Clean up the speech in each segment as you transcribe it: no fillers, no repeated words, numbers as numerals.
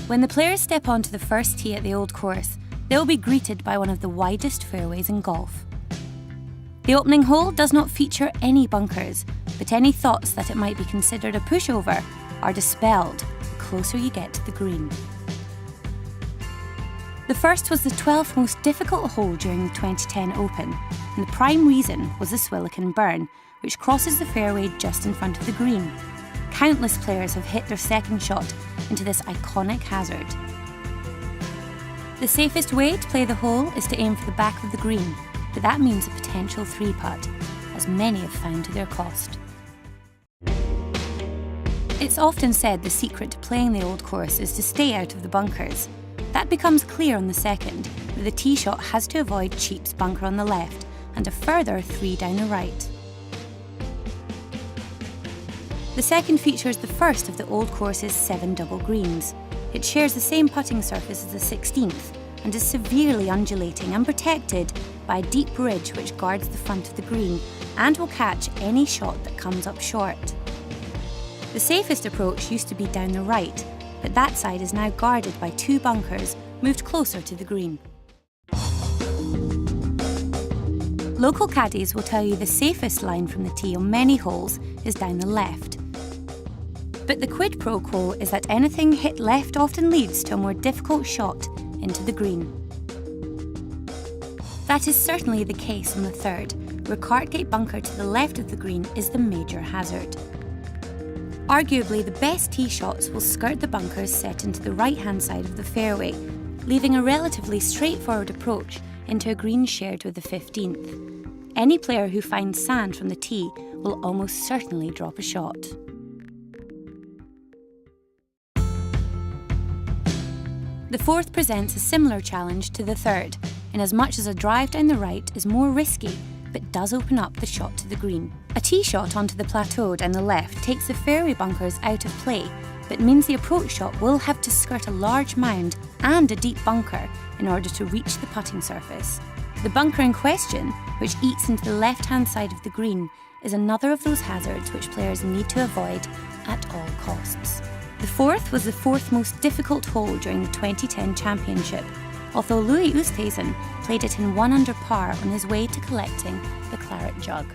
When the players step onto the first tee at the Old Course, they'll be greeted by one of the widest fairways in golf. The opening hole does not feature any bunkers, but any thoughts that it might be considered a pushover are dispelled the closer you get to the green. The first was the 12th most difficult hole during the 2010 Open, and the prime reason was the Swilcan Burn, which crosses the fairway just in front of the green. Countless players have hit their second shot into this iconic hazard. The safest way to play the hole is to aim for the back of the green, but that means a potential 3-putt, as many have found to their cost. It's often said the secret to playing the Old Course is to stay out of the bunkers. That becomes clear on the second, where the tee shot has to avoid Cheap's bunker on the left and a further 3 down the right. The second features the first of the Old Course's 7 double greens. It shares the same putting surface as the 16th and is severely undulating and protected by a deep ridge which guards the front of the green and will catch any shot that comes up short. The safest approach used to be down the right, but that side is now guarded by 2 bunkers moved closer to the green. Local caddies will tell you the safest line from the tee on many holes is down the left. But the quid pro quo is that anything hit left often leads to a more difficult shot into the green. That is certainly the case on the third, where Cartgate bunker to the left of the green is the major hazard. Arguably, the best tee shots will skirt the bunkers set into the right-hand side of the fairway, leaving a relatively straightforward approach into a green shared with the 15th. Any player who finds sand from the tee will almost certainly drop a shot. The fourth presents a similar challenge to the third, in as much as a drive down the right is more risky, but does open up the shot to the green. A tee shot onto the plateau down the left takes the fairway bunkers out of play, but means the approach shot will have to skirt a large mound and a deep bunker in order to reach the putting surface. The bunker in question, which eats into the left-hand side of the green, is another of those hazards which players need to avoid at all costs. The fourth was the 4th most difficult hole during the 2010 Championship, although Louis Oosthuizen played it in 1 under par on his way to collecting the Claret Jug.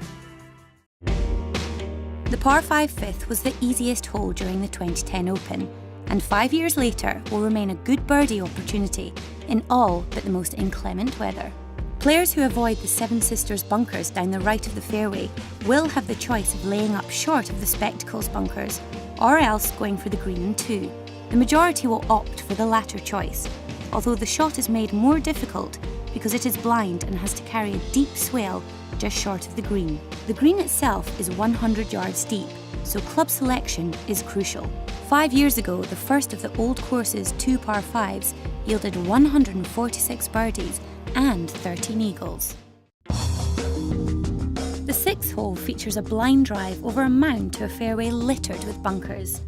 The par 5 fifth was the easiest hole during the 2010 Open, and 5 years later will remain a good birdie opportunity in all but the most inclement weather. Players who avoid the Seven Sisters bunkers down the right of the fairway will have the choice of laying up short of the Spectacles bunkers, or else going for the green in 2. The majority will opt for the latter choice, although the shot is made more difficult because it is blind and has to carry a deep swale just short of the green. The green itself is 100 yards deep, so club selection is crucial. 5 years ago, the first of the Old Course's 2 par 5s yielded 146 birdies and 13 eagles. The 6th hole features a blind drive over a mound to a fairway littered with bunkers.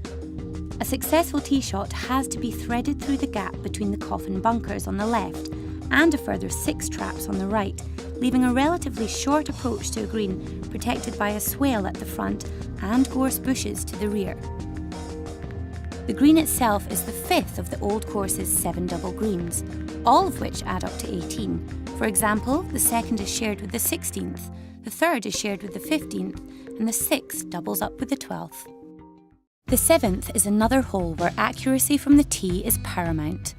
A successful tee shot has to be threaded through the gap between the coffin bunkers on the left and a further 6 traps on the right, leaving a relatively short approach to a green protected by a swale at the front and gorse bushes to the rear. The green itself is the 5th of the Old Course's 7 double greens, all of which add up to 18. For example, the 2nd is shared with the 16th, the 3rd is shared with the 15th, and the 6th doubles up with the 12th. The 7th is another hole where accuracy from the tee is paramount.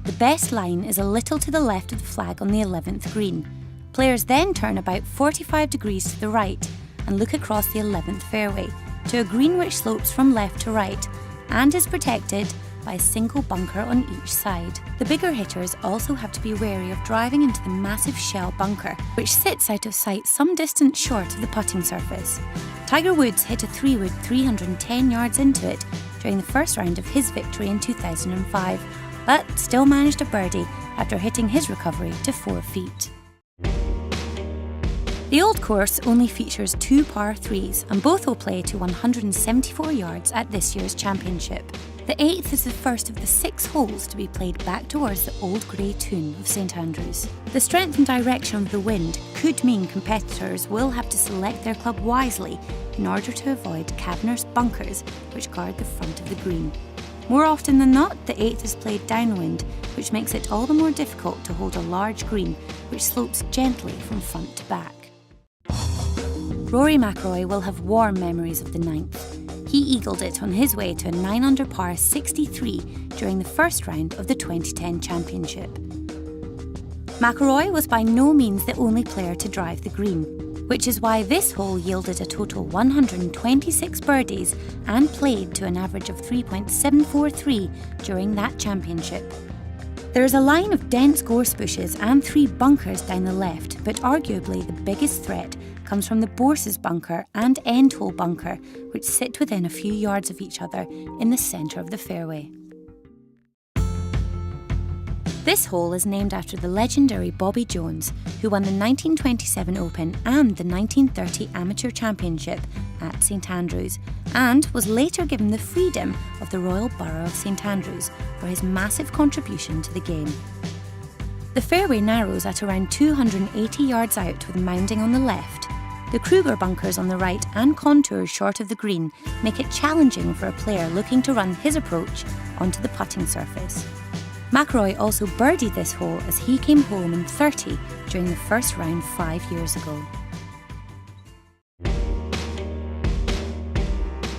The best line is a little to the left of the flag on the 11th green. Players then turn about 45 degrees to the right and look across the 11th fairway to a green which slopes from left to right and is protected by a single bunker on each side. The bigger hitters also have to be wary of driving into the massive shell bunker, which sits out of sight some distance short of the putting surface. Tiger Woods hit a 3-wood 310 yards into it during the first round of his victory in 2005, but still managed a birdie after hitting his recovery to 4 feet. The Old Course only features 2 par 3s, and both will play to 174 yards at this year's championship. The 8th is the first of the 6 holes to be played back towards the old grey tune of St Andrews. The strength and direction of the wind could mean competitors will have to select their club wisely in order to avoid cavernous bunkers which guard the front of the green. More often than not, the 8th is played downwind, which makes it all the more difficult to hold a large green, which slopes gently from front to back. Rory McIlroy will have warm memories of the 9th. He eagled it on his way to a 9-under par 63 during the first round of the 2010 championship. McIlroy was by no means the only player to drive the green, which is why this hole yielded a total 126 birdies and played to an average of 3.743 during that championship. There is a line of dense gorse bushes and 3 bunkers down the left, but arguably the biggest threat comes from the Borses bunker and end hole bunker, which sit within a few yards of each other in the centre of the fairway. This hole is named after the legendary Bobby Jones, who won the 1927 Open and the 1930 Amateur Championship at St Andrews, and was later given the freedom of the Royal Borough of St Andrews for his massive contribution to the game. The fairway narrows at around 280 yards out with mounding on the left. The Kruger bunkers on the right and contours short of the green make it challenging for a player looking to run his approach onto the putting surface. McIlroy also birdied this hole as he came home in 30 during the first round 5 years ago.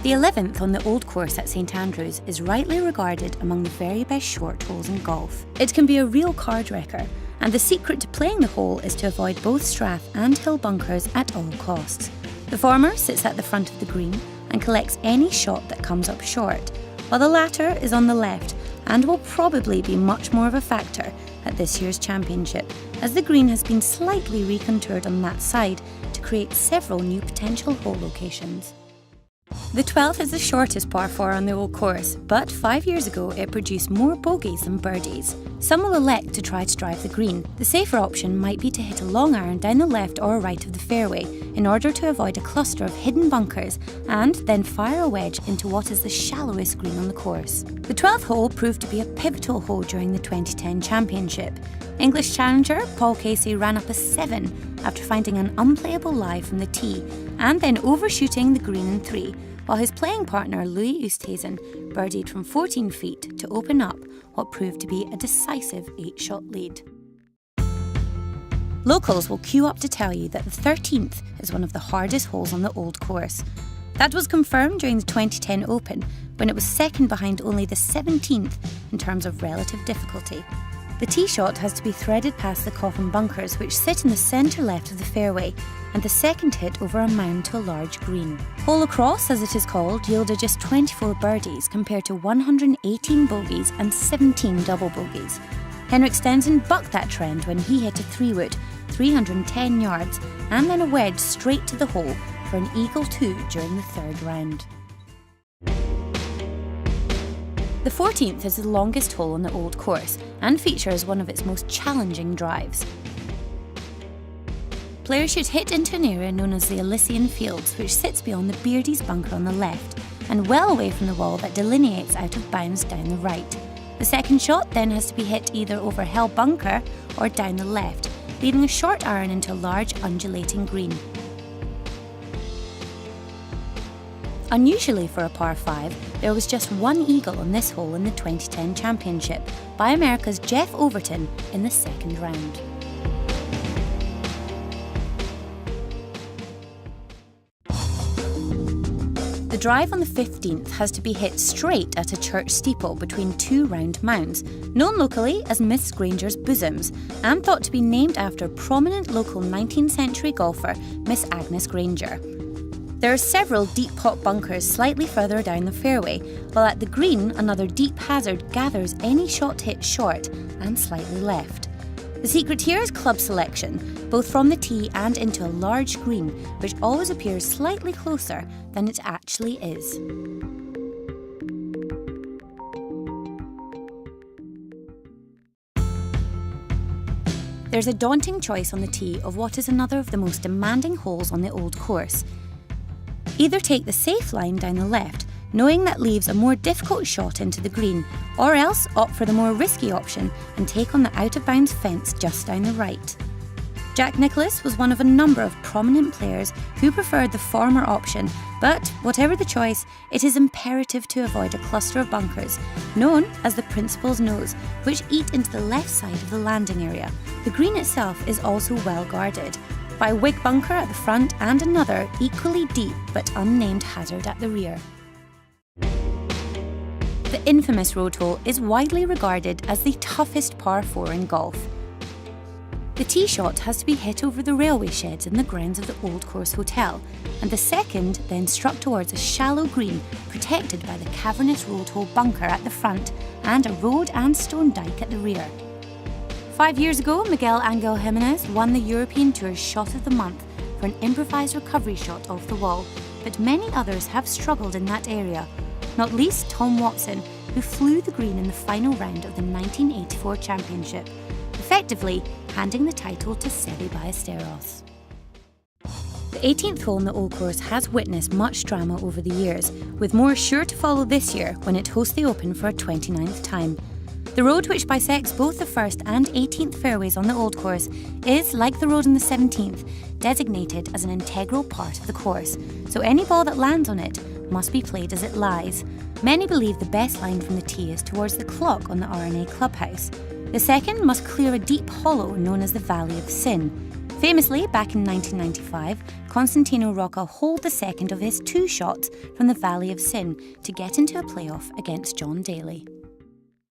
The 11th on the Old Course at St Andrews is rightly regarded among the very best short holes in golf. It can be a real card wrecker, and the secret to playing the hole is to avoid both strath and hill bunkers at all costs. The former sits at the front of the green and collects any shot that comes up short, while the latter is on the left and will probably be much more of a factor at this year's championship, as the green has been slightly recontoured on that side to create several new potential hole locations. The 12th is the shortest par 4 on the Old Course, but 5 years ago it produced more bogeys than birdies. Some will elect to try to drive the green. The safer option might be to hit a long iron down the left or right of the fairway in order to avoid a cluster of hidden bunkers and then fire a wedge into what is the shallowest green on the course. The 12th hole proved to be a pivotal hole during the 2010 championship. English challenger Paul Casey ran up a 7 after finding an unplayable lie from the tee and then overshooting the green in 3, while his playing partner Louis Oosthuizen birdied from 14 feet to open up what proved to be a decisive 8-shot lead. Locals will queue up to tell you that the 13th is one of the hardest holes on the Old Course. That was confirmed during the 2010 Open, when it was second behind only the 17th in terms of relative difficulty. The tee shot has to be threaded past the coffin bunkers, which sit in the centre left of the fairway, and the second hit over a mound to a large green. Hole across, as it is called, yielded just 24 birdies compared to 118 bogeys and 17 double bogeys. Henrik Stenson bucked that trend when he hit a 3-wood, 310 yards, and then a wedge straight to the hole for an eagle 2 during the 3rd round. The 14th is the longest hole on the Old Course and features one of its most challenging drives. Players should hit into an area known as the Elysian Fields, which sits beyond the Beardy's bunker on the left and well away from the wall that delineates out of bounds down the right. The second shot then has to be hit either over Hell Bunker or down the left, leaving a short iron into a large undulating green. Unusually for a par 5, there was just one eagle on this hole in the 2010 championship by America's Jeff Overton in the 2nd round. The drive on the 15th has to be hit straight at a church steeple between 2 round mounds, known locally as Miss Granger's Bosoms, and thought to be named after prominent local 19th century golfer Miss Agnes Granger. There are several deep pot bunkers slightly further down the fairway, while at the green another deep hazard gathers any shot hit short and slightly left. The secret here is club selection, both from the tee and into a large green, which always appears slightly closer than it actually is. There's a daunting choice on the tee of what is another of the most demanding holes on the Old Course. Either take the safe line down the left, knowing that leaves a more difficult shot into the green, or else opt for the more risky option and take on the out-of-bounds fence just down the right. Jack Nicklaus was one of a number of prominent players who preferred the former option, but whatever the choice, it is imperative to avoid a cluster of bunkers, known as the Principal's Nose, which eat into the left side of the landing area. The green itself is also well guarded by a Whig bunker at the front and another equally deep but unnamed hazard at the rear. The infamous road hole is widely regarded as the toughest par 4 in golf. The tee shot has to be hit over the railway sheds in the grounds of the Old Course Hotel, and the second then struck towards a shallow green protected by the cavernous road hole bunker at the front and a road and stone dyke at the rear. 5 years ago, Miguel Angel Jimenez won the European Tour's Shot of the Month for an improvised recovery shot off the wall, but many others have struggled in that area, not least Tom Watson, who flew the green in the final round of the 1984 championship, effectively handing the title to Seve Ballesteros. The 18th hole in the Old Course has witnessed much drama over the years, with more sure to follow this year when it hosts the Open for a 29th time. The road, which bisects both the 1st and 18th fairways on the Old Course, is, like the road on the 17th, designated as an integral part of the course, so any ball that lands on it must be played as it lies. Many believe the best line from the tee is towards the clock on the R&A clubhouse. The second must clear a deep hollow known as the Valley of Sin. Famously, back in 1995, Constantino Rocca holed the second of his 2 shots from the Valley of Sin to get into a playoff against John Daly.